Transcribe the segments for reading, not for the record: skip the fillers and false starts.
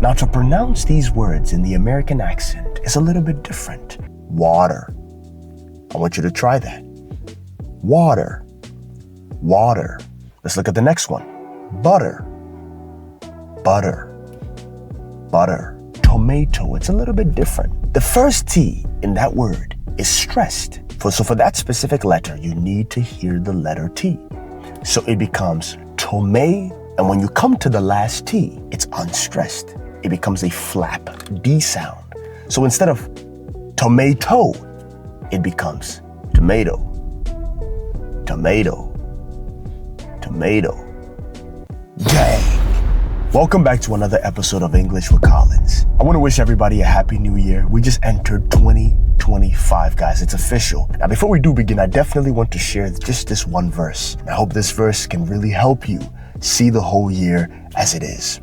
Now, to pronounce these words in the American accent is a little bit different. Water. I want you to try that. Water. Water. Let's look at the next one. Butter. Butter. Butter. Tomato. It's a little bit different. The first T in that word is stressed. So for that specific letter, you need to hear the letter T. So it becomes tome, and when you come to the last T, it's unstressed. It becomes a flap D sound. So instead of tomato, it becomes tomato, tomato, tomato. Dang! Welcome back to another episode of English with Collins. I want to wish everybody a happy new year. We just entered 2025, guys. It's official. Now, before we do begin, I definitely want to share just this one verse. I hope this verse can really help you see the whole year as it is.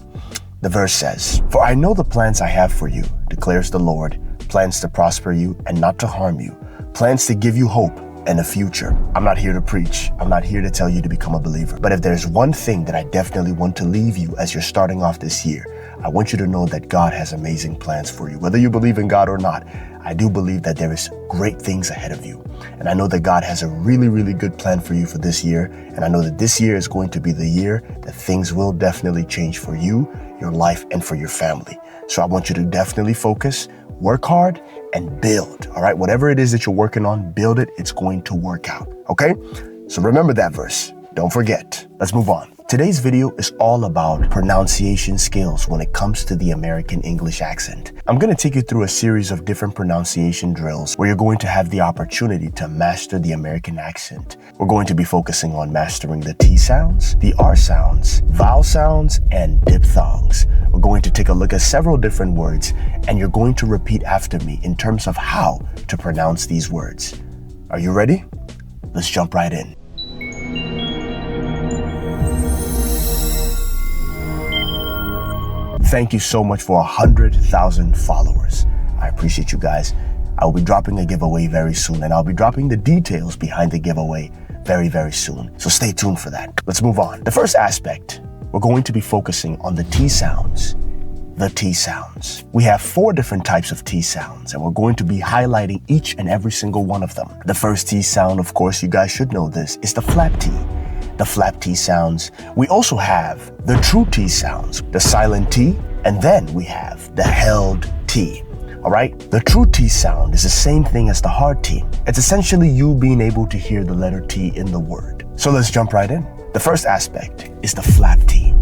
The verse says, "For I know the plans I have for you, declares the Lord, plans to prosper you and not to harm you, plans to give you hope and a future." I'm not here to preach. I'm not here to tell you to become a believer. But if there's one thing that I definitely want to leave you as you're starting off this year, I want you to know that God has amazing plans for you. Whether you believe in God or not, I do believe that there is great things ahead of you. And I know that God has a really, really good plan for you for this year. And I know that this year is going to be the year that things will definitely change for you, your life, and for your family. So I want you to definitely focus, work hard, and build. All right, whatever it is that you're working on, build it. It's going to work out. Okay, so remember that verse. Don't forget. Let's move on. Today's video is all about pronunciation skills when it comes to the American English accent. I'm going to take you through a series of different pronunciation drills where you're going to have the opportunity to master the American accent. We're going to be focusing on mastering the T sounds, the R sounds, vowel sounds, and diphthongs. We're going to take a look at several different words, and you're going to repeat after me in terms of how to pronounce these words. Are you ready? Let's jump right in. Thank you so much for 100,000 followers. I appreciate you guys. I will be dropping a giveaway very soon, and I'll be dropping the details behind the giveaway very, very soon. So stay tuned for that. Let's move on. The first aspect, we're going to be focusing on the T sounds. The T sounds. We have 4 different types of T sounds, and we're going to be highlighting each and every single one of them. The first T sound, of course, you guys should know this, is the flap T. The flap T sounds. We also have the true T sounds, the silent T, and then we have the held T. All right? The true T sound is the same thing as the hard T. It's essentially you being able to hear the letter T in the word. So let's jump right in. The first aspect is the flap T.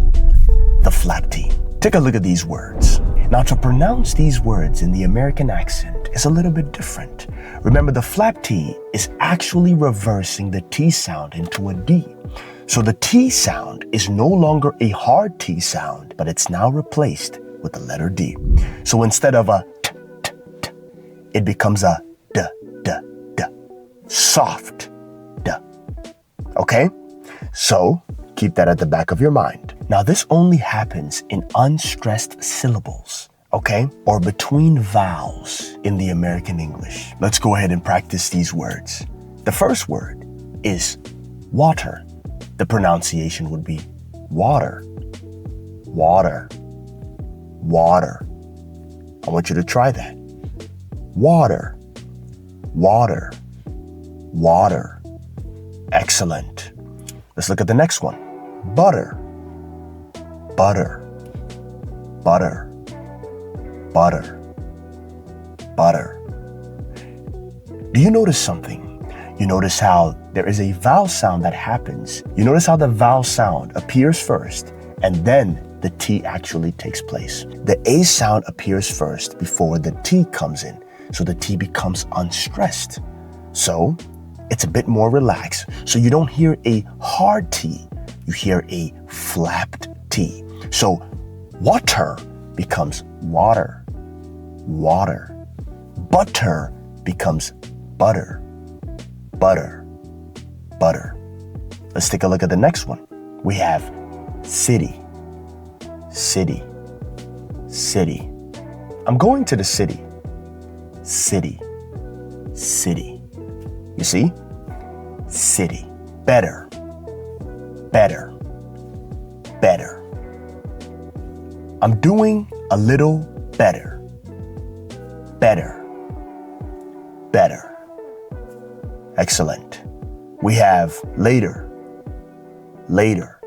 The flap T. Take a look at these words. Now, to pronounce these words in the American accent is a little bit different. Remember, the flap T is actually reversing the T sound into a D. So the T sound is no longer a hard T sound, but it's now replaced with the letter D. So instead of a t, t, t, it becomes a d, d, d. Soft d. Okay? So keep that at the back of your mind. Now, this only happens in unstressed syllables, okay? Or between vowels in the American English. Let's go ahead and practice these words. The first word is water. The pronunciation would be water, water, water. I want you to try that. Water, water, water. Excellent. Let's look at the next one. Butter, butter, butter, butter, butter. Do you notice something? You notice how there is a vowel sound that happens. You notice how the vowel sound appears first, and then the T actually takes place. The A sound appears first before the T comes in, so the T becomes unstressed. So it's a bit more relaxed. So you don't hear a hard T, you hear a flapped T. So water becomes water, water. Butter becomes butter, butter, butter. Let's take a look at the next one. We have city, city, city. I'm going to the city, city, city. You see? City. Better, better, better. I'm doing a little better, better, better. Excellent. We have later, later,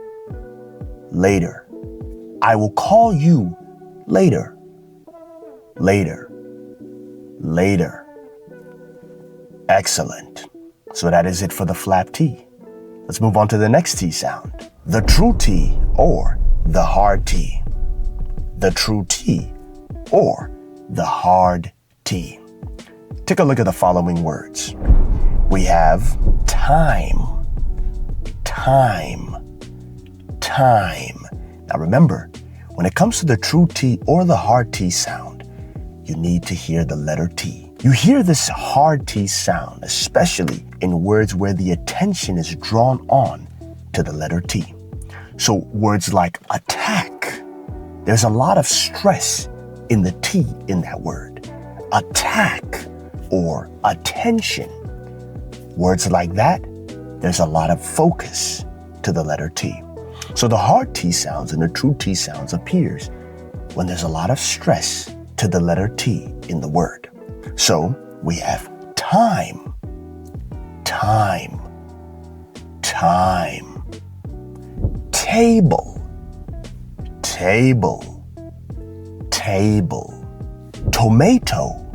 later. I will call you later, later, later. Excellent. So that is it for the flap T. Let's move on to the next T sound. The true T or the hard T. The true T or the hard T. Take a look at the following words. We have time, time, time. Now remember, when it comes to the true T or the hard T sound, you need to hear the letter T. You hear this hard T sound, especially in words where the attention is drawn on to the letter T. So words like attack, there's a lot of stress in the T in that word. Attack or attention. Words like that, there's a lot of focus to the letter T. So the hard T sounds and the true T sounds appears when there's a lot of stress to the letter T in the word. So we have time, time, time. Table, table, table. Tomato.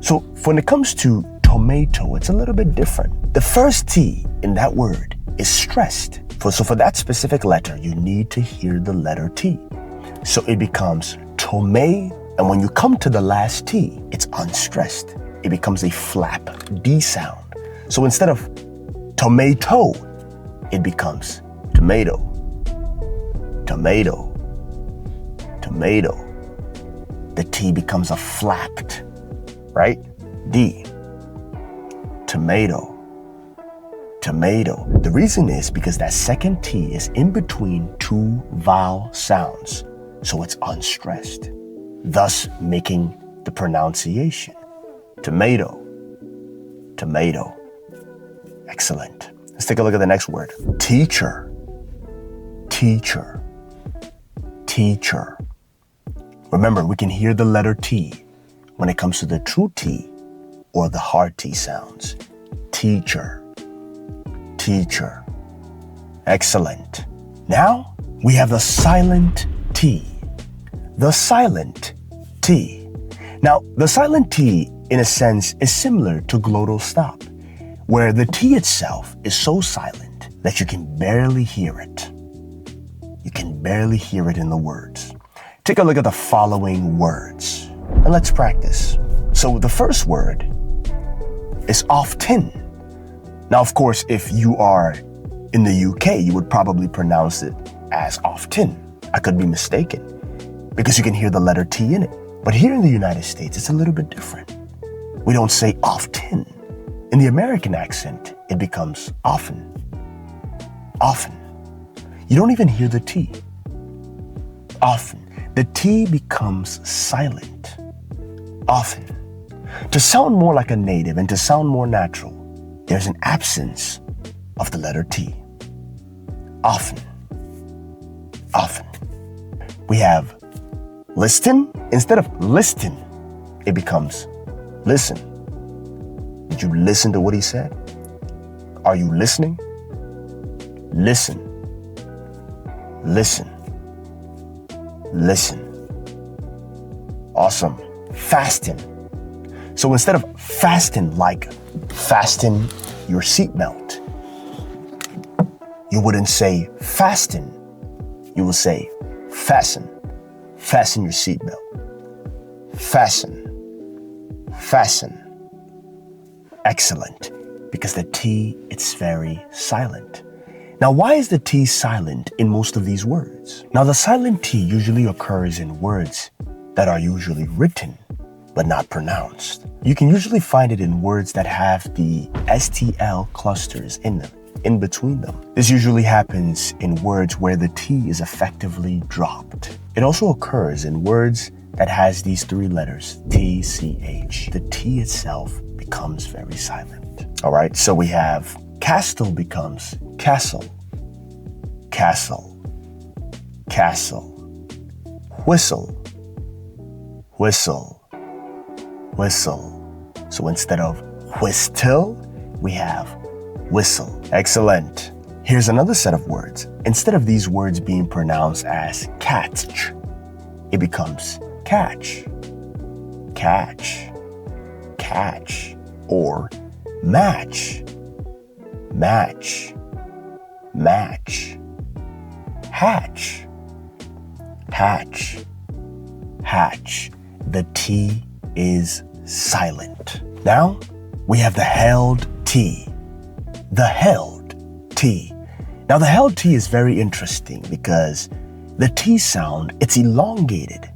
So when it comes to tomato, it's a little bit different. The first T in that word is stressed. So for that specific letter, you need to hear the letter T. So it becomes tome, and when you come to the last T, it's unstressed. It becomes a flap D sound. So instead of tomato, it becomes tomato, tomato, tomato. The T becomes a flapped, right? D, tomato, tomato. The reason is because that second T is in between two vowel sounds, so it's unstressed, thus making the pronunciation tomato, tomato. Excellent. Let's take a look at the next word. Teacher, teacher, teacher. Remember, we can hear the letter T when it comes to the true T or the hard T sounds. Teacher, teacher. Excellent. Now we have the silent T. The silent T. Now, the silent T, in a sense, is similar to glottal stop, where the T itself is so silent that you can barely hear it. You can barely hear it in the words. Take a look at the following words, and let's practice. So the first word is often. Now, of course, if you are in the UK, you would probably pronounce it as often. I could be mistaken because you can hear the letter T in it. But here in the United States, it's a little bit different. We don't say often. In the American accent, it becomes often. Often. You don't even hear the T. Often. The T becomes silent. Often. To sound more like a native and to sound more natural, there's an absence of the letter T. Often. Often. We have listen. Instead of listen, it becomes listen. Did you listen to what he said? Are you listening? Listen. Listen. Listen. Awesome. Fasten. So instead of fasten, like fasten your seatbelt, you wouldn't say fasten. You will say fasten. Fasten your seatbelt. Fasten. Fasten. Excellent. Because the T, it's very silent. Now, why is the T silent in most of these words? Now, the silent T usually occurs in words that are usually written, but not pronounced. You can usually find it in words that have the STL clusters in them, in between them. This usually happens in words where the T is effectively dropped. It also occurs in words that has these three letters, T, C, H. The T itself becomes very silent. All right, so we have castle becomes castle, castle, castle. Whistle, whistle, whistle. So instead of whistle, we have whistle. Excellent. Here's another set of words. Instead of these words being pronounced as catch, it becomes catch, catch, catch, or match, match, match, hatch, hatch, hatch. The T is silent. Now we have the held T. The held T. Now the held T is very interesting because the T sound, it's elongated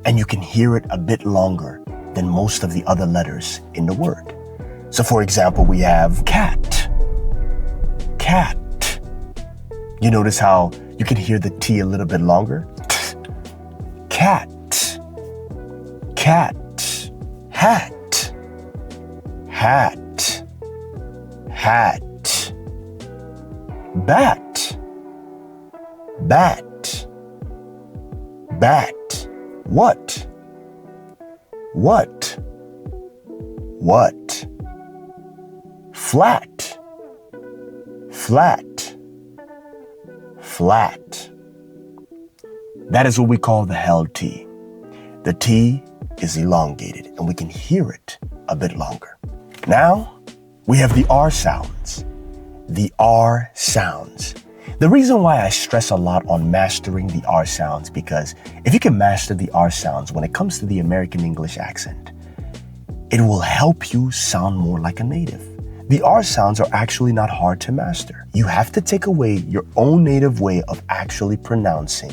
and you can hear it a bit longer than most of the other letters in the word. So for example, we have cat, cat. You notice how you can hear the T a little bit longer? Cat, cat, hat, hat, hat, bat, bat, bat, what, what, what, flat, flat, flat. That is what we call the held T. The T is elongated and we can hear it a bit longer. Now we have the R sounds. The R sounds. The reason why I stress a lot on mastering the R sounds, because if you can master the R sounds when it comes to the American English accent, it will help you sound more like a native. The R sounds are actually not hard to master. You have to take away your own native way of actually pronouncing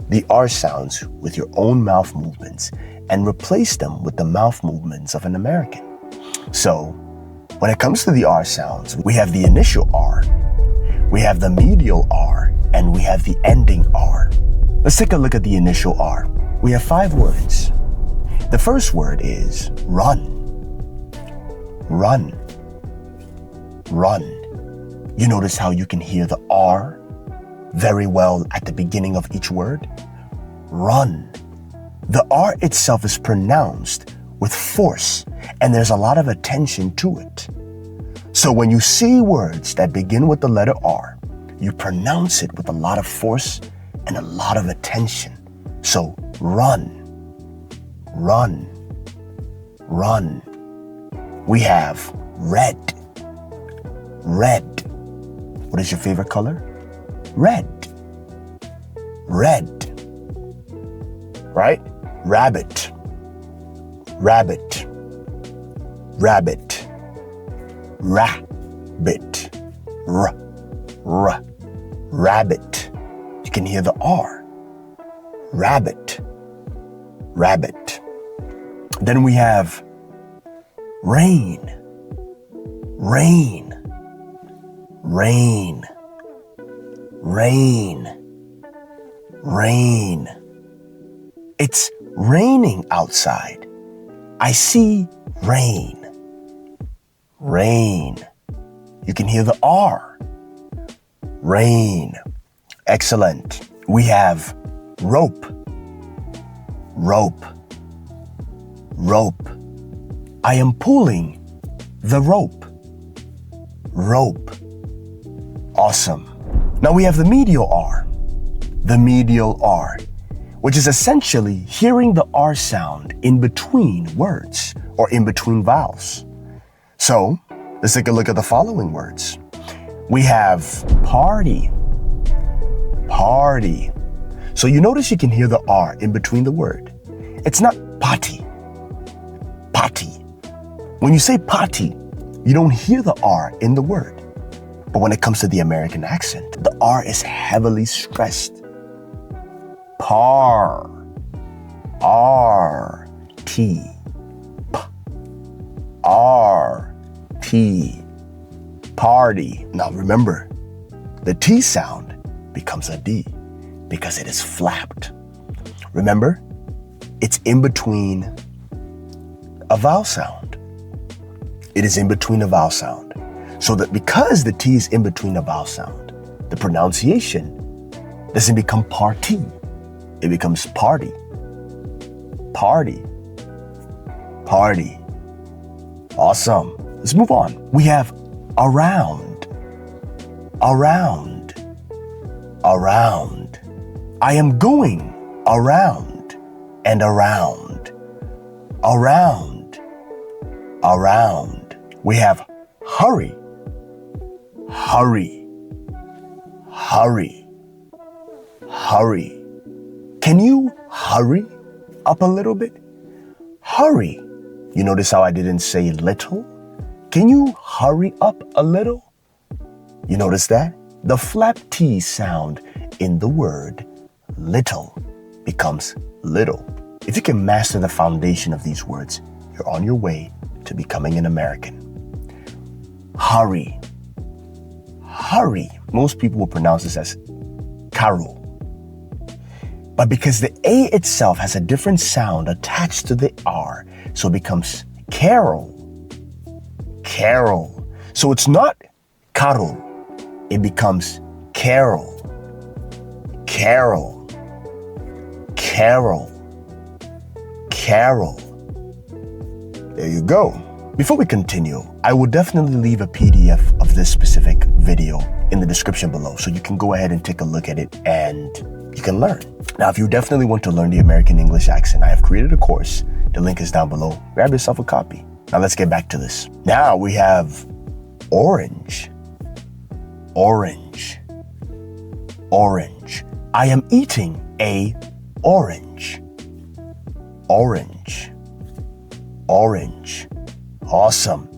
the R sounds with your own mouth movements and replace them with the mouth movements of an American. So, when it comes to the R sounds, we have the initial R, we have the medial R, and we have the ending R. Let's take a look at the initial R. We have 5 words. The first word is run, run, run. You notice how you can hear the R very well at the beginning of each word? Run. The R itself is pronounced with force, and there's a lot of attention to it. So when you see words that begin with the letter R, you pronounce it with a lot of force and a lot of attention. So run, run, run. We have red, red. What is your favorite color? Red, red. Right? Rabbit, rabbit, rabbit, rabbit, rabbit. You can hear the R. Rabbit, rabbit. Then we have rain, rain, rain, rain, rain. It's raining outside. I see rain. Rain. You can hear the R. Rain. Excellent. We have rope. Rope. Rope. I am pulling the rope. Rope. Awesome. Now we have the medial R. The medial R, which is essentially hearing the R sound in between words or in between vowels. So let's take a look at the following words. We have party, party. So you notice you can hear the R in between the word. It's not potty, potty. When you say potty, you don't hear the R in the word. But when it comes to the American accent, the R is heavily stressed. Par, R, T, P, R, T, party. Now remember, the T sound becomes a D because it is flapped. Remember, it's in between a vowel sound. It is in between a vowel sound. So that because the T is in between a vowel sound, the pronunciation doesn't become party. It becomes party, party. Party. Awesome. Let's move on. We have around. Around. Around. I am going around and around. Around. Around. We have hurry. Hurry. Hurry. Hurry. Can you hurry up a little bit? Hurry. You notice how I didn't say little? Can you hurry up a little? You notice that? The flap T sound in the word little becomes little. If you can master the foundation of these words, you're on your way to becoming an American. Hurry. Hurry. Most people will pronounce this as carol. But because the A itself has a different sound attached to the R, so it becomes carol. Carol. So it's not carol. It becomes carol. Carol. Carol. Carol. There you go. Before we continue, I will definitely leave a PDF of this specific video in the description below, so you can go ahead and take a look at it and you can learn. Now, if you definitely want to learn the American English accent, I have created a course. The link is down below. Grab yourself a copy. Now let's get back to this. Now we have orange. Orange. Orange. I am eating a orange. Orange. Orange. Awesome.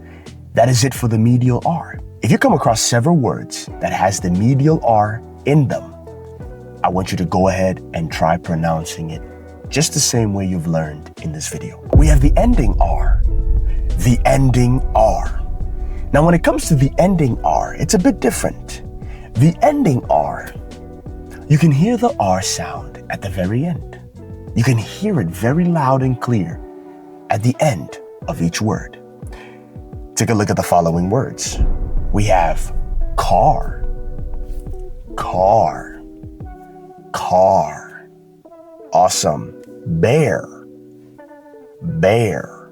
That is it for the medial R. If you come across several words that has the medial R in them, I want you to go ahead and try pronouncing it just the same way you've learned in this video. We have the ending R. The ending R. Now, when it comes to the ending R, it's a bit different. The ending R, you can hear the R sound at the very end. You can hear it very loud and clear at the end of each word. Take a look at the following words. We have car. Car. Car. Awesome. Bear. Bear.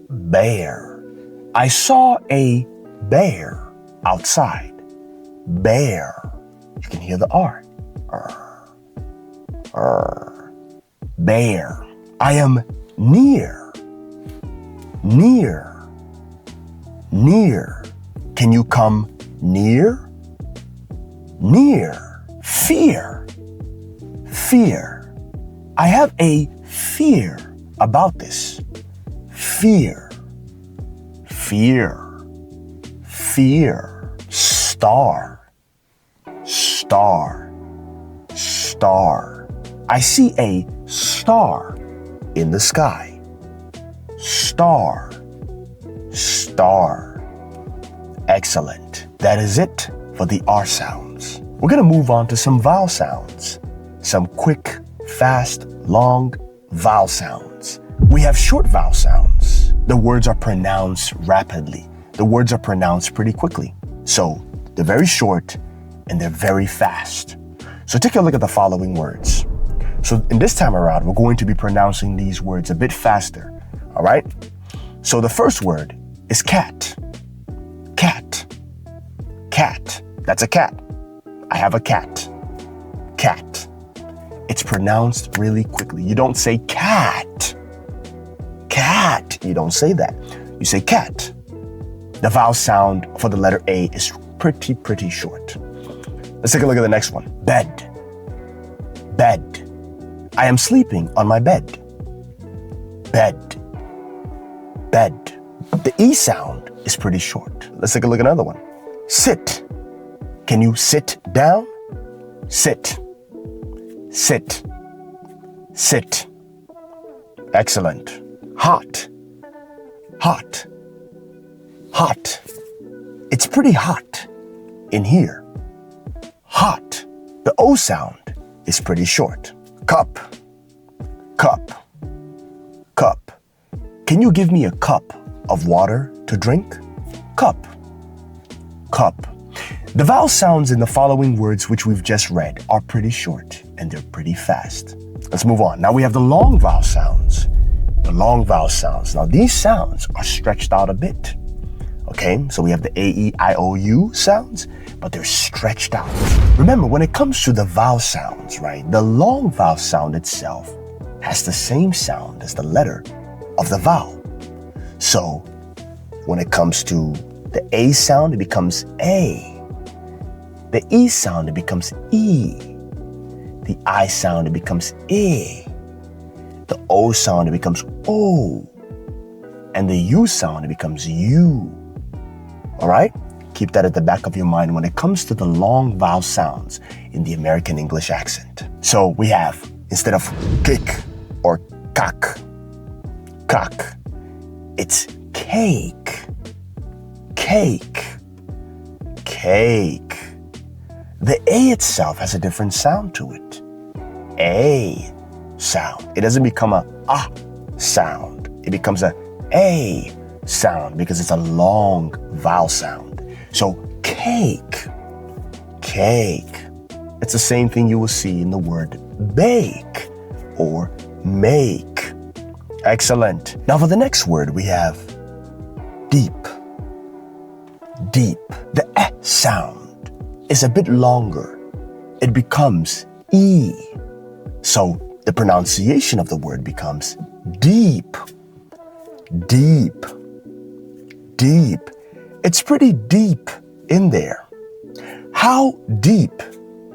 Bear. I saw a bear outside. Bear. You can hear the R. Bear. I am near. Near. Near. Can you come near? Near. Fear. Fear. I have a fear about this. Fear. Fear. Fear. Star. Star. Star. I see a star in the sky. Star. Star. Excellent. That is it for the R sounds. We're going to move on to some vowel sounds. Some quick, fast, long vowel sounds. We have short vowel sounds. The words are pronounced rapidly. The words are pronounced pretty quickly. So they're very short and they're very fast. So take a look at the following words. So in this time around, we're going to be pronouncing these words a bit faster. All right? So the first word is cat. Cat. Cat. That's a cat. I have a cat. Cat. It's pronounced really quickly. You don't say cat. Cat. You don't say that. You say cat. The vowel sound for the letter A is pretty short. Let's take a look at the next one. Bed. Bed. I am sleeping on my bed. Bed. Bed. The E sound is pretty short. Let's take a look at another one. Sit. Can you sit down? Sit. Sit. Sit. Excellent. Hot. Hot. Hot. It's pretty hot in here. Hot. The O sound is pretty short. Cup. Cup. Cup. Can you give me a cup of water to drink? Cup. Cup. The vowel sounds in the following words which we've just read are pretty short and they're pretty fast. Let's move on. Now we have the long vowel sounds. The long vowel sounds. Now these sounds are stretched out a bit. Okay, so we have the A-E-I-O-U sounds, but they're stretched out. Remember, when it comes to the vowel sounds, right, the long vowel sound itself has the same sound as the letter of the vowel. So when it comes to the A sound, it becomes A. The E sound, it becomes E. The I sound, it becomes I. The O sound, it becomes O. And the U sound, it becomes U. All right? Keep that at the back of your mind when it comes to the long vowel sounds in the American English accent. So we have, instead of kick or cock, it's cake, cake, cake. The A itself has a different sound to it. A sound. It doesn't become a sound. It becomes a sound because it's a long vowel sound. So cake, cake. It's the same thing you will see in the word bake or make. Excellent. Now for the next word, we have deep, deep. The sound is a bit longer. It becomes E. So the pronunciation of the word becomes deep, deep, deep. It's pretty deep in there. How deep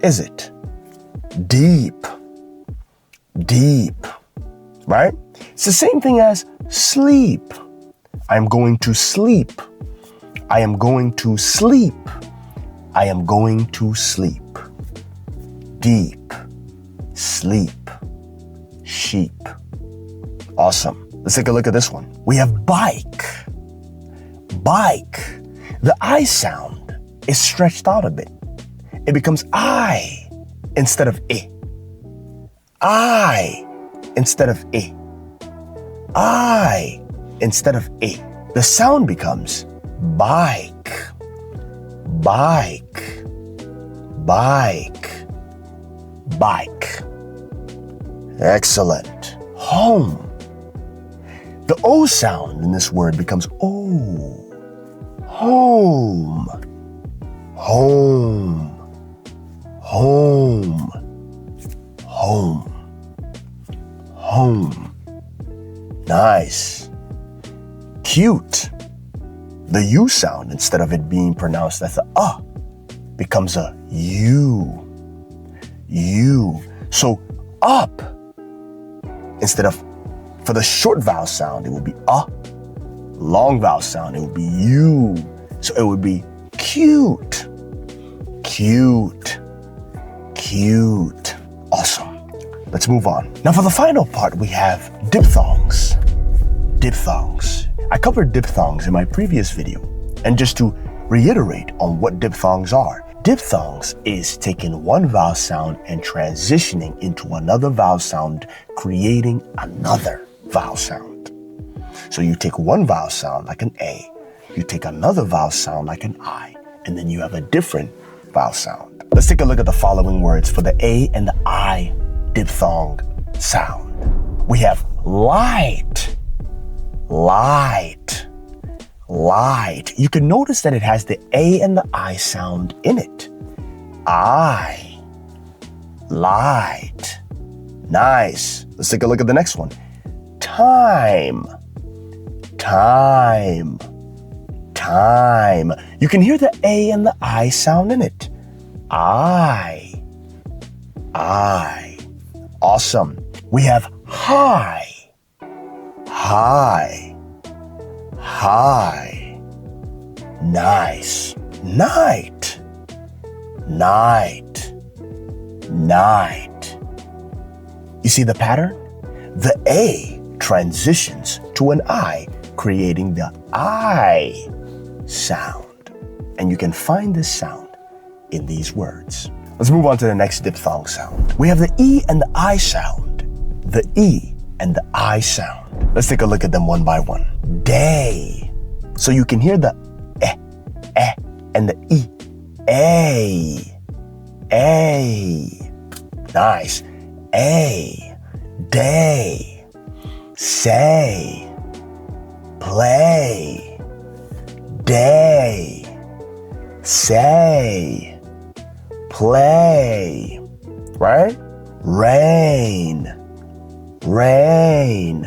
is it? Deep, deep, right? It's the same thing as sleep. I'm going to sleep. I am going to sleep. I am going to sleep. Deep, sleep, sheep. Awesome. Let's take a look at this one. We have bike. Bike. The I sound is stretched out a bit. It becomes I instead of I. I instead of I. I instead of I. The sound becomes bike, bike, bike, bike. Excellent. Home. The O sound in this word becomes O. Home, home, home, home, home. Nice. Cute. The U sound, instead of it being pronounced as a becomes a U. U. So up, instead of, for the short vowel sound, it would be a. Long vowel sound, it would be U. So it would be cute, cute, cute. Awesome. Let's move on. Now for the final part, we have diphthongs. Diphthongs. I covered diphthongs in my previous video. And just to reiterate on what diphthongs are, diphthongs is taking one vowel sound and transitioning into another vowel sound, creating another vowel sound. So you take one vowel sound like an A, you take another vowel sound like an I, and then you have a different vowel sound. Let's take a look at the following words for the A and the I diphthong sound. We have light, light, light. You can notice that it has the A and the I sound in it. I, light. Nice. Let's take a look at the next one. Time, time, time. You can hear the A and the I sound in it. I. Awesome. We have high, high, high. Nice. Night, night, night. You see the pattern? The A transitions to an I, creating the I sound. And you can find this sound in these words. Let's move on to the next diphthong sound. We have the E and the I sound. The E and the I sound. Let's take a look at them one by one. Day. So you can hear the and the E. A. Nice. A. day, say, play, day, say, play, right? Rain, rain,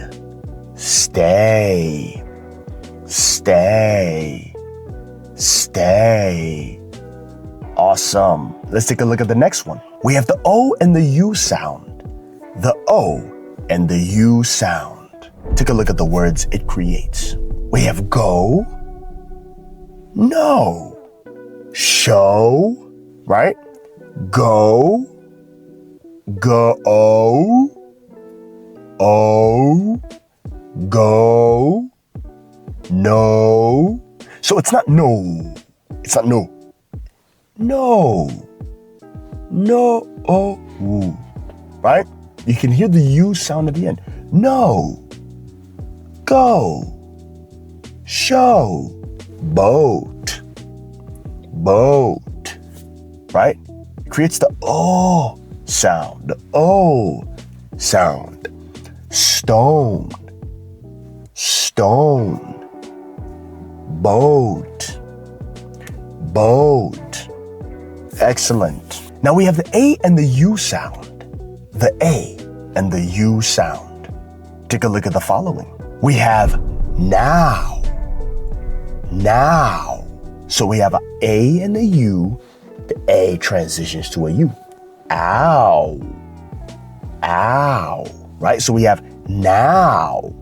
stay, stay, stay. Awesome. Let's take a look at the next one. We have the O and the U sound. The O and the U sound. Take a look at the words it creates. We have go, no, show, right? Go, go, oh, go, no. So it's not no. It's not no. No. No. Oh. Ooh. Right? You can hear the U sound at the end. No. Go. Show. Boat. Boat. Right? It creates the O sound. The O sound. Stone. Stone. Boat. Boat. Excellent. Now we have the A and the U sound. The A and the U sound. Take a look at the following. We have now. Now. So we have an A and a U. The A transitions to a U. Ow. Ow. Right? So we have now.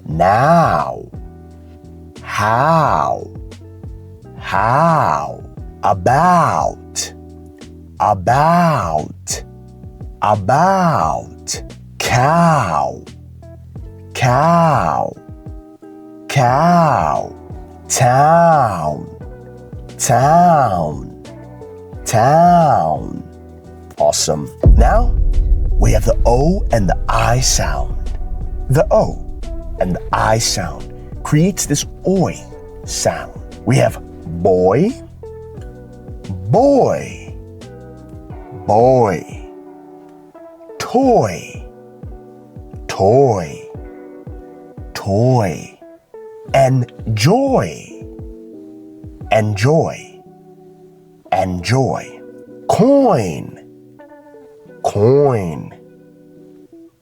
Now. How. How. About. About. About. Cow. Cow. Cow. Town. Town. Town. Awesome. Now we have the O and the I sound. The O and the I sound creates this oi sound. We have boy, boy, boy, toy, toy, toy, and joy, enjoy, enjoy, coin, coin,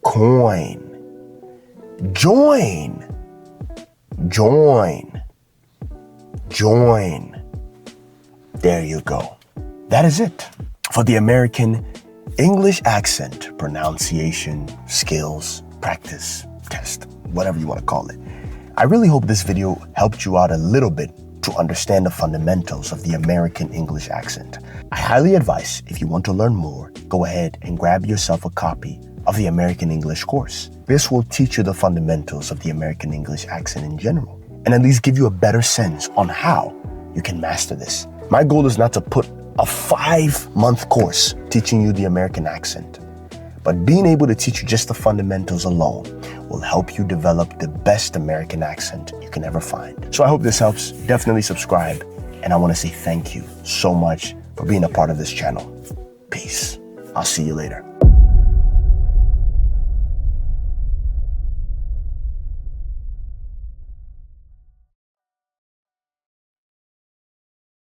coin, join, join, join. There you go. That is it for the American English accent pronunciation skills practice test, whatever you want to call it. I really hope this video helped you out a little bit to understand the fundamentals of the American English accent. I highly advise, if you want to learn more, go ahead and grab yourself a copy of the American English course. This will teach you the fundamentals of the American English accent in general, and at least give you a better sense on how you can master this. My goal is not to put a 5-month course teaching you the American accent, but being able to teach you just the fundamentals alone will help you develop the best American accent you can ever find. So I hope this helps. Definitely subscribe, and I want to say thank you so much for being a part of this channel. Peace. I'll see you later.